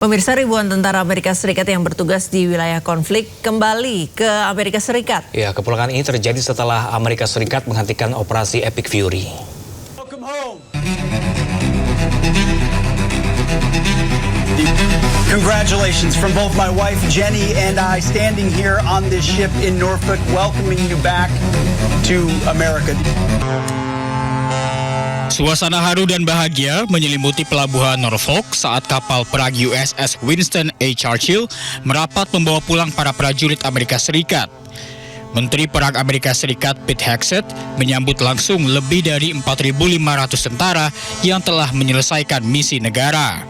Pemirsa, ribuan tentara Amerika Serikat yang bertugas di wilayah konflik kembali ke Amerika Serikat. Ya, kepulangan ini terjadi setelah Amerika Serikat menghentikan operasi Epic Fury. Welcome home. Congratulations from both my wife Jenny and I standing here on this ship in Norfolk, welcoming you back to America. Suasana haru dan bahagia menyelimuti pelabuhan Norfolk saat kapal perang USS Winston A. Churchill merapat membawa pulang para prajurit Amerika Serikat. Menteri Perang Amerika Serikat Pete Hegseth menyambut langsung lebih dari 4.500 tentara yang telah menyelesaikan misi negara.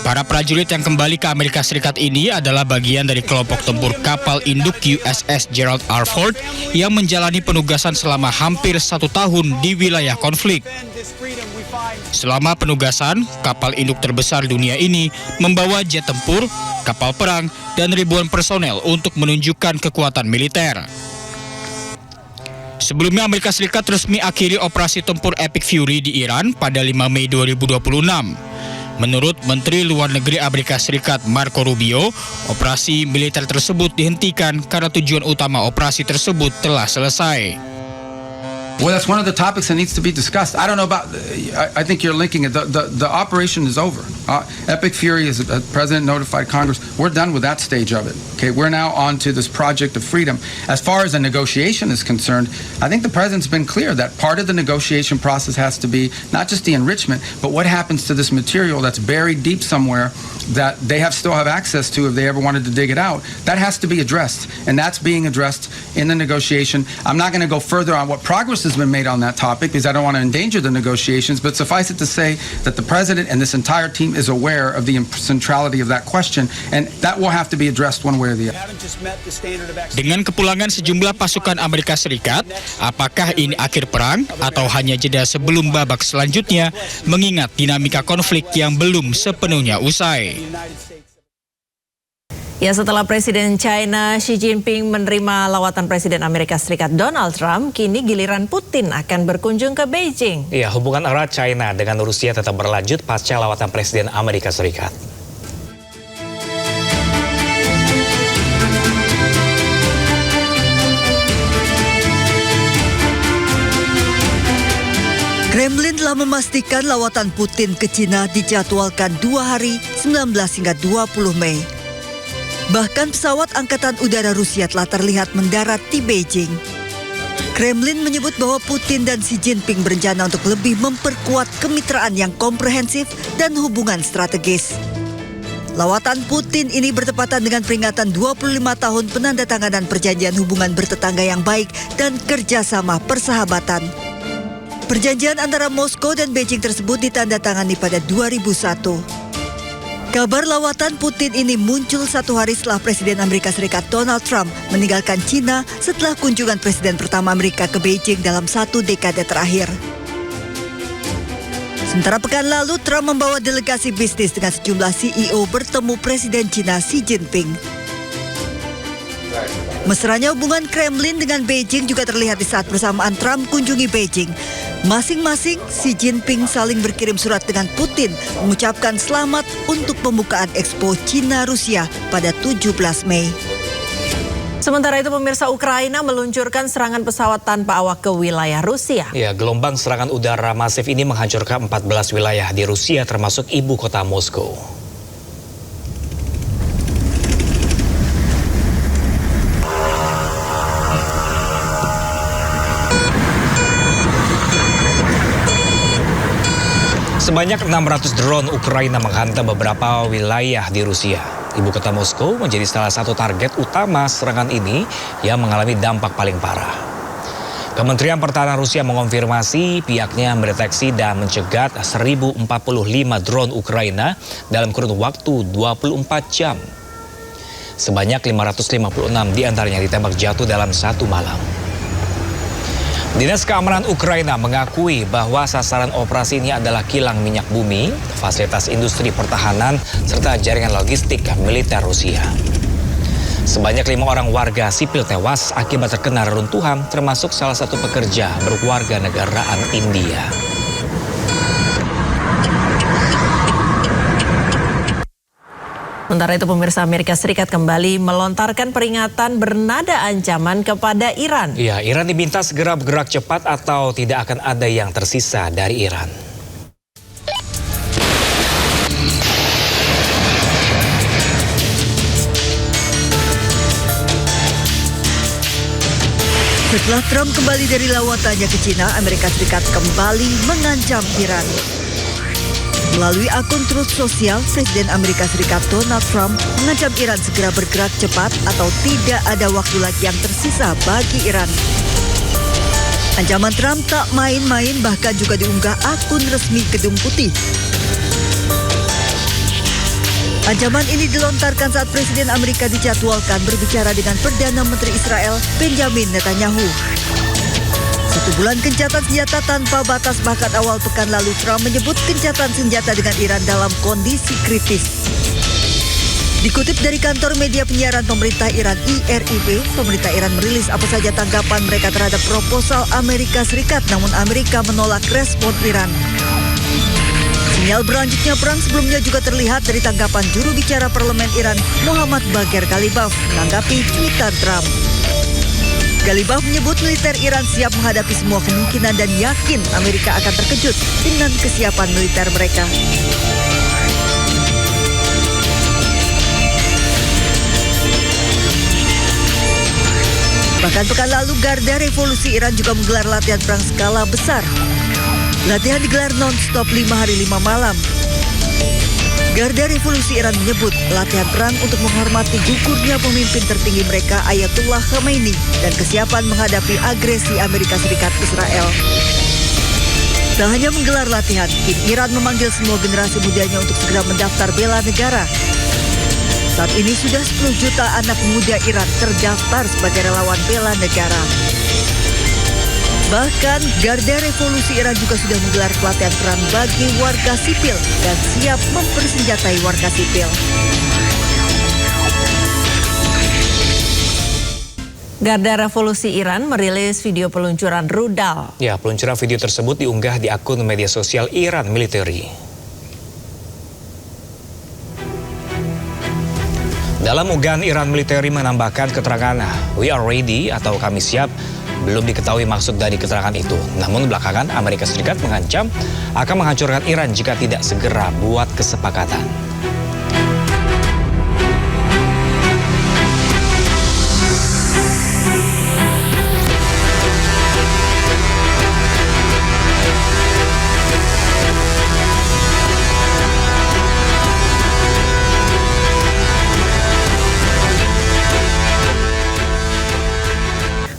Para prajurit yang kembali ke Amerika Serikat ini adalah bagian dari kelompok tempur kapal induk USS Gerald R. Ford yang menjalani penugasan selama hampir 1 tahun di wilayah konflik. Selama penugasan, kapal induk terbesar dunia ini membawa jet tempur, kapal perang, dan ribuan personel untuk menunjukkan kekuatan militer. Sebelumnya Amerika Serikat resmi akhiri operasi tempur Epic Fury di Iran pada 5 Mei 2026. Menurut Menteri Luar Negeri Amerika Serikat Marco Rubio, operasi militer tersebut dihentikan karena tujuan utama operasi tersebut telah selesai. Well, that's one of the topics that needs to be discussed. I don't know about. I think you're linking it. The operation is over. Epic Fury, as the president notified Congress, we're done with that stage of it. Okay, we're now on to this project of freedom. As far as the negotiation is concerned, I think the president's been clear that part of the negotiation process has to be not just the enrichment, but what happens to this material that's buried deep somewhere that they still have access to if they ever wanted to dig it out. That has to be addressed, and that's being addressed in the negotiation. I'm not going to go further on what progress has been made on that topic because I don't want to endanger the negotiations, but suffice it to say that the president and this entire team is aware of the centrality of that question, and that will have to be addressed one way or the other. Dengan kepulangan sejumlah pasukan Amerika Serikat, apakah ini akhir perang atau hanya jeda sebelum babak selanjutnya, mengingat dinamika konflik yang belum sepenuhnya usai? Ya, setelah Presiden China Xi Jinping menerima lawatan Presiden Amerika Serikat Donald Trump, kini giliran Putin akan berkunjung ke Beijing. Ya, hubungan erat China dengan Rusia tetap berlanjut pasca lawatan Presiden Amerika Serikat. Kremlin telah memastikan lawatan Putin ke China dijadwalkan 2 hari 19 hingga 20 Mei. Bahkan pesawat Angkatan Udara Rusia telah terlihat mendarat di Beijing. Kremlin menyebut bahwa Putin dan Xi Jinping berencana untuk lebih memperkuat kemitraan yang komprehensif dan hubungan strategis. Lawatan Putin ini bertepatan dengan peringatan 25 tahun penandatanganan perjanjian hubungan bertetangga yang baik dan kerjasama persahabatan. Perjanjian antara Moskow dan Beijing tersebut ditandatangani pada 2001. Kabar lawatan Putin ini muncul 1 hari setelah Presiden Amerika Serikat Donald Trump meninggalkan China setelah kunjungan Presiden pertama Amerika ke Beijing dalam 1 dekade terakhir. Sementara pekan lalu, Trump membawa delegasi bisnis dengan sejumlah CEO bertemu Presiden China Xi Jinping. Mesranya hubungan Kremlin dengan Beijing juga terlihat di saat bersamaan Trump kunjungi Beijing. Masing-masing Xi Jinping saling berkirim surat dengan Putin mengucapkan selamat untuk pembukaan Expo China-Rusia pada 17 Mei. Sementara itu, pemirsa, Ukraina meluncurkan serangan pesawat tanpa awak ke wilayah Rusia. Ya, gelombang serangan udara masif ini menghancurkan 14 wilayah di Rusia termasuk ibu kota Moskow. Sebanyak 600 drone Ukraina menghantam beberapa wilayah di Rusia. Ibu kota Moskow menjadi salah satu target utama serangan ini yang mengalami dampak paling parah. Kementerian Pertahanan Rusia mengonfirmasi pihaknya mendeteksi dan mencegat 1045 drone Ukraina dalam kurun waktu 24 jam. Sebanyak 556 diantaranya ditembak jatuh dalam 1 malam. Dinas Keamanan Ukraina mengakui bahwa sasaran operasi ini adalah kilang minyak bumi, fasilitas industri pertahanan, serta jaringan logistik militer Rusia. Sebanyak 5 orang warga sipil tewas akibat terkena reruntuhan, termasuk salah satu pekerja berwarga negaraan India. Sementara itu pemirsa, Amerika Serikat kembali melontarkan peringatan bernada ancaman kepada Iran. Ya, Iran diminta segera bergerak cepat atau tidak akan ada yang tersisa dari Iran. Setelah Trump kembali dari lawatannya ke Cina, Amerika Serikat kembali mengancam Iran. Melalui akun Truth Social, Presiden Amerika Serikat Donald Trump mengancam Iran segera bergerak cepat atau tidak ada waktu lagi yang tersisa bagi Iran. Ancaman Trump tak main-main, bahkan juga diunggah akun resmi Gedung Putih. Ancaman ini dilontarkan saat Presiden Amerika dijadwalkan berbicara dengan Perdana Menteri Israel Benjamin Netanyahu. 1 bulan gencatan senjata tanpa batas, bahkan awal pekan lalu Trump menyebut gencatan senjata dengan Iran dalam kondisi kritis. Dikutip dari kantor media penyiaran pemerintah Iran IRIB, pemerintah Iran merilis apa saja tanggapan mereka terhadap proposal Amerika Serikat, namun Amerika menolak respon Iran. Sinyal berlanjutnya perang sebelumnya juga terlihat dari tanggapan juru bicara parlemen Iran Muhammad Bagher Ghalibaf menanggapi tweetan Trump. Ghalibaf menyebut militer Iran siap menghadapi semua kemungkinan dan yakin Amerika akan terkejut dengan kesiapan militer mereka. Bahkan pekan lalu Garda Revolusi Iran juga menggelar latihan perang skala besar. Latihan digelar non-stop 5 hari 5 malam. Garda Revolusi Iran menyebut latihan perang untuk menghormati gugurnya pemimpin tertinggi mereka Ayatullah Khamenei dan kesiapan menghadapi agresi Amerika Serikat Israel. Tak hanya menggelar latihan, kini Iran memanggil semua generasi mudanya untuk segera mendaftar bela negara. Saat ini sudah 10 juta anak muda Iran terdaftar sebagai relawan bela negara. Bahkan, Garda Revolusi Iran juga sudah menggelar pelatihan perang bagi warga sipil dan siap mempersenjatai warga sipil. Garda Revolusi Iran merilis video peluncuran rudal. Ya, peluncuran video tersebut diunggah di akun media sosial Iran Military. Dalam unggahan Iran Military menambahkan keterangan "We are ready" atau "kami siap", belum diketahui maksud dari keterangan itu. Namun belakangan Amerika Serikat mengancam akan menghancurkan Iran jika tidak segera buat kesepakatan.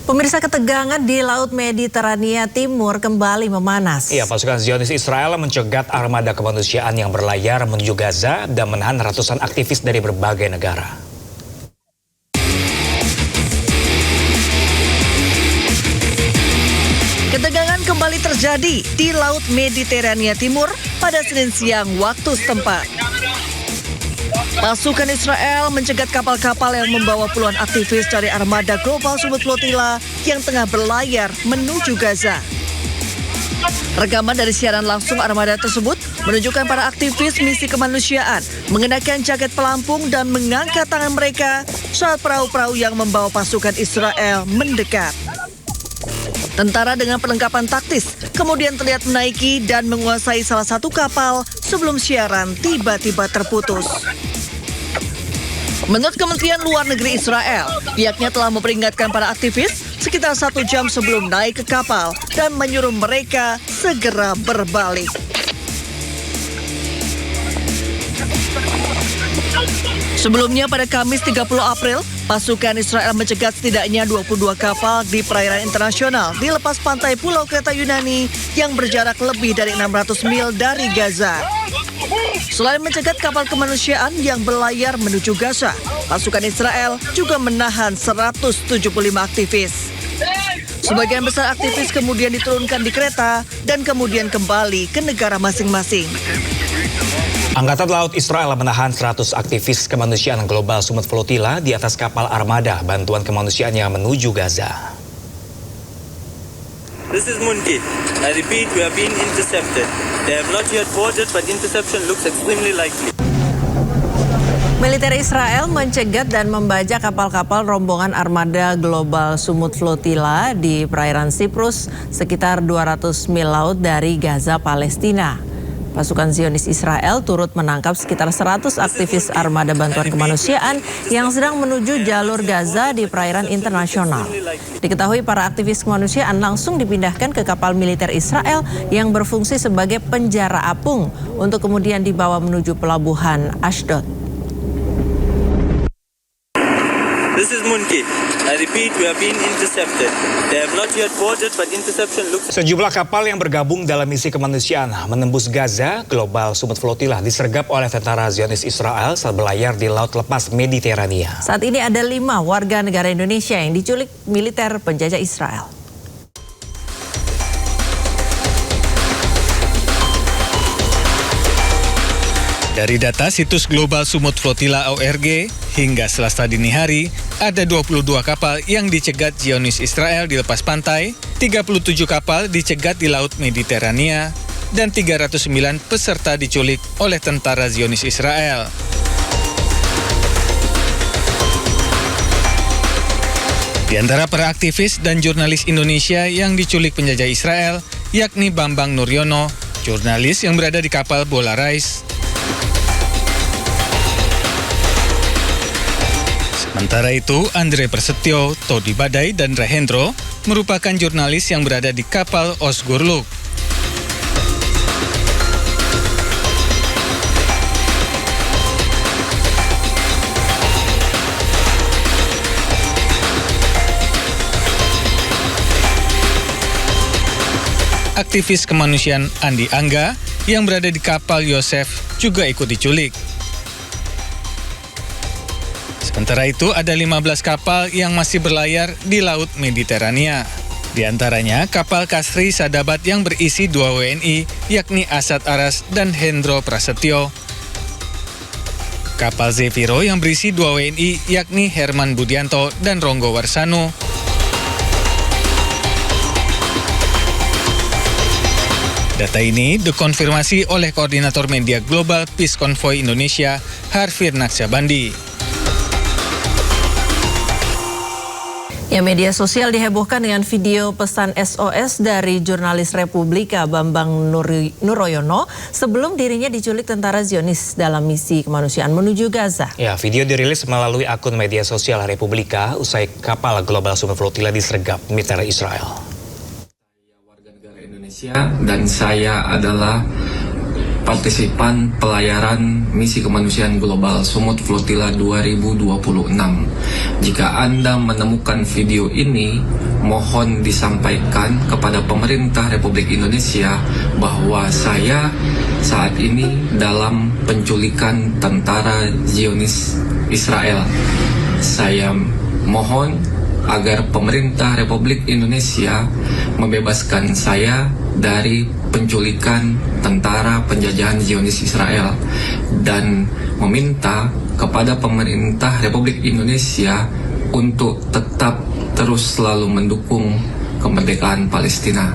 Pemirsa, ketegangan di Laut Mediterania Timur kembali memanas. Ya, pasukan Zionis Israel mencegat armada kemanusiaan yang berlayar menuju Gaza dan menahan ratusan aktivis dari berbagai negara. Ketegangan kembali terjadi di Laut Mediterania Timur pada Senin siang waktu setempat. Pasukan Israel mencegat kapal-kapal yang membawa puluhan aktivis dari armada Global Summit Flotilla yang tengah berlayar menuju Gaza. Rekaman dari siaran langsung armada tersebut menunjukkan para aktivis misi kemanusiaan mengenakan jaket pelampung dan mengangkat tangan mereka saat perahu-perahu yang membawa pasukan Israel mendekat. Tentara dengan perlengkapan taktis kemudian terlihat menaiki dan menguasai salah satu kapal sebelum siaran tiba-tiba terputus. Menurut Kementerian Luar Negeri Israel, pihaknya telah memperingatkan para aktivis sekitar 1 jam sebelum naik ke kapal dan menyuruh mereka segera berbalik. Sebelumnya pada Kamis 30 April, pasukan Israel mencegat setidaknya 22 kapal di perairan internasional di lepas pantai Pulau Kreta Yunani yang berjarak lebih dari 600 mil dari Gaza. Selain mencegat kapal kemanusiaan yang berlayar menuju Gaza, pasukan Israel juga menahan 175 aktivis. Sebagian besar aktivis kemudian diturunkan di kereta dan kemudian kembali ke negara masing-masing. Angkatan Laut Israel menahan 100 aktivis kemanusiaan Global Summit Flotilla di atas kapal armada bantuan kemanusiaan yang menuju Gaza. This is Munki. I repeat, we have been intercepted. They have not yet boarded, but interception looks extremely likely. Militer Israel mencegat dan membajak kapal-kapal rombongan armada Global Summut Flotilla di perairan Siprus sekitar 200 mil laut dari Gaza, Palestina. Pasukan Zionis Israel turut menangkap sekitar 100 aktivis armada bantuan kemanusiaan yang sedang menuju jalur Gaza di perairan internasional. Diketahui para aktivis kemanusiaan langsung dipindahkan ke kapal militer Israel yang berfungsi sebagai penjara apung untuk kemudian dibawa menuju pelabuhan Ashdod. This is Munki. I repeat, we have been intercepted. They have not yet boarded, but interception looks... Sejumlah kapal yang bergabung dalam misi kemanusiaan menembus Gaza, Global Summut Flotilla disergap oleh tentara Zionis Israel saat berlayar di Laut Lepas Mediterania. Saat ini ada 5 warga negara Indonesia yang diculik militer penjajah Israel. Dari data situs Global Summut Flotilla (ORG), hingga Selasa dini hari, ada 22 kapal yang dicegat Zionis Israel di lepas pantai, 37 kapal dicegat di Laut Mediterania, dan 309 peserta diculik oleh tentara Zionis Israel. Di antara para aktivis dan jurnalis Indonesia yang diculik penjajah Israel, yakni Bambang Nuryono, jurnalis yang berada di kapal Bola Rais. Sementara itu, Andre Prasetyo, Todi Badai, dan Rehendro merupakan jurnalis yang berada di kapal Osgurluk. Aktivis kemanusiaan Andi Angga yang berada di kapal Yosef juga ikut diculik. Sementara itu, ada 15 kapal yang masih berlayar di Laut Mediterania. Di antaranya kapal Kasri Sadabat yang berisi 2 WNI, yakni Asad Aras dan Hendro Prasetyo. Kapal Zefiro yang berisi 2 WNI, yakni Herman Budianto dan Ronggo Warsano. Data ini dikonfirmasi oleh Koordinator Media Global Peace Convoy Indonesia, Harfir Naksabandi. Ya, media sosial dihebohkan dengan video pesan SOS dari jurnalis Republika Bambang Nuryono sebelum dirinya diculik tentara Zionis dalam misi kemanusiaan menuju Gaza. Ya, video dirilis melalui akun media sosial Republika usai kapal Global Summut Flotilla disergap militer Israel. Saya warga negara Indonesia dan saya adalah partisipan pelayaran misi kemanusiaan Global Summut Flotilla 2026. Jika Anda menemukan video ini, mohon disampaikan kepada pemerintah Republik Indonesia bahwa saya saat ini dalam penculikan tentara Zionis Israel. Saya mohon agar pemerintah Republik Indonesia membebaskan saya dari penculikan tentara penjajahan Zionis Israel dan meminta kepada pemerintah Republik Indonesia untuk tetap terus selalu mendukung kemerdekaan Palestina.